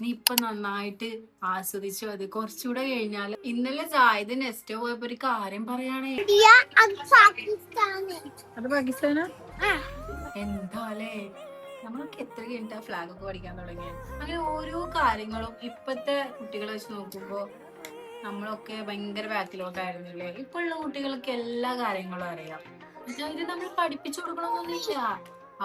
നീ ഇപ്പൊ നന്നായിട്ട് ആസ്വദിച്ചു. അത് കുറച്ചുകൂടെ കഴിഞ്ഞാൽ ഇന്നലെ ജായത് നെക്സ്റ്റ് പോയപ്പോ ഒരു കാര്യം പറയാണേ. അത് പാകിസ്ഥാനാ? എന്താലേ നമ്മളൊക്കെ എത്ര കഴിഞ്ഞിട്ട് ആ ഫ്ലാഗ് ഒക്കെ പഠിക്കാൻ തുടങ്ങിയത്. അങ്ങനെ ഓരോ കാര്യങ്ങളും ഇപ്പത്തെ കുട്ടികളെ വെച്ച് നോക്കുമ്പോ നമ്മളൊക്കെ ഭയങ്കര ബാക്കിലോട്ടായിരുന്നില്ലേ. ഇപ്പൊ ഉള്ള കുട്ടികൾക്ക് എല്ലാ കാര്യങ്ങളും അറിയാം. അതായത് നമ്മൾ പഠിപ്പിച്ചു കൊടുക്കണമെന്നൊന്നുമില്ല.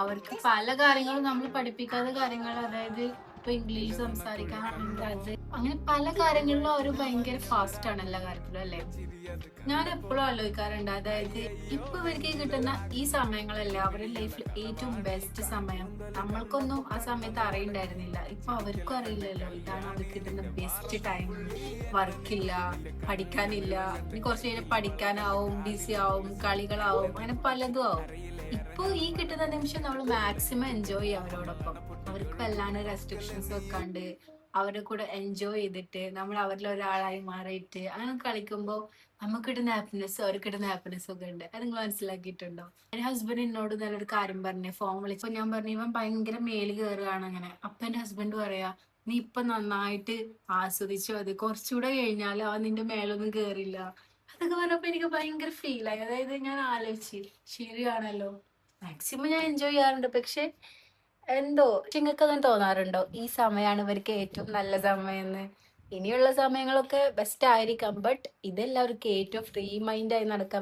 അവർക്ക് പല കാര്യങ്ങളും നമ്മൾ പഠിപ്പിക്കാത്ത കാര്യങ്ങൾ, അതായത് ഇപ്പൊ ഇംഗ്ലീഷ് സംസാരിക്കാനാണെങ്കിൽ അത് അങ്ങനെ പല കാര്യങ്ങളിലും അവർ ഭയങ്കര ഫാസ്റ്റ് ആണ് എല്ലാ കാര്യത്തിലും, അല്ലെ? ഞാൻ എപ്പോഴും ആലോചിക്കാറുണ്ട്, അതായത് ഇപ്പൊ ഇവർക്ക് കിട്ടുന്ന ഈ സമയങ്ങളല്ലേ അവരുടെ ലൈഫിൽ ഏറ്റവും ബെസ്റ്റ് സമയം. നമ്മൾക്കൊന്നും ആ സമയത്ത് അറിയണ്ടായിരുന്നില്ല. ഇപ്പൊ അവർക്കും അറിയില്ലല്ലോ ഇതാണ് അവർക്ക് കിട്ടുന്ന ബെസ്റ്റ് ടൈം. വർക്കില്ല, പഠിക്കാനില്ല, ഇനി കുറച്ച് കഴിഞ്ഞാൽ പഠിക്കാനാവും, ബിസി ആവും, കളികളാവും, അങ്ങനെ പലതും ആവും. ഇപ്പൊ ഈ കിട്ടുന്ന നിമിഷം നമ്മൾ മാക്സിമം എൻജോയ് ചെയ്യാം അവരോടൊപ്പം. അവർക്ക് വല്ലാണ്ട് റെസ്ട്രിക്ഷൻസ് വെക്കാണ്ട് അവരുടെ കൂടെ എൻജോയ് ചെയ്തിട്ട് നമ്മൾ അവരിൽ ഒരാളായി മാറിയിട്ട് അങ്ങനെ കളിക്കുമ്പോൾ നമുക്ക് കിട്ടുന്ന ഹാപ്പിനെസ് അവർക്ക് കിട്ടുന്ന ഹാപ്പിനെസ് ഒക്കെ ഉണ്ട്. അത് നിങ്ങൾ മനസ്സിലാക്കിയിട്ടുണ്ടോ? എന്റെ ഹസ്ബൻഡ് എന്നോട് നല്ലൊരു കാര്യം പറഞ്ഞേ, ഫോൺ വിളിച്ചപ്പോ ഞാൻ പറഞ്ഞു ഇവൻ ഭയങ്കര മേല് കയറുകയാണ് അങ്ങനെ. അപ്പൊ എന്റെ ഹസ്ബൻഡ് പറയാ, നീ ഇപ്പൊ നന്നായിട്ട് ആസ്വദിച്ചു, അത് കുറച്ചുകൂടെ കഴിഞ്ഞാൽ അവൻ നിന്റെ മേലൊന്നും കേറില്ല. അതൊക്കെ പറഞ്ഞപ്പോ എനിക്ക് ഭയങ്കര ഫീലായി. അതായത് ഞാൻ ആലോചിച്ച്, ശരിയാണല്ലോ, മാക്സിമം ഞാൻ എൻജോയ് ചെയ്യാറുണ്ട്. പക്ഷെ എന്തോ നിങ്ങൾക്ക് അങ്ങനെ തോന്നാറുണ്ടോ ഈ സമയമാണ് ഇവർക്ക് ഏറ്റവും നല്ല സമയം എന്ന്? ഇനിയുള്ള സമയങ്ങളൊക്കെ ബെസ്റ്റ് ആയിരിക്കാം, ബട്ട് ഇതെല്ലാവർക്കും ഏറ്റവും ഫ്രീ മൈൻഡായി നടക്കാൻ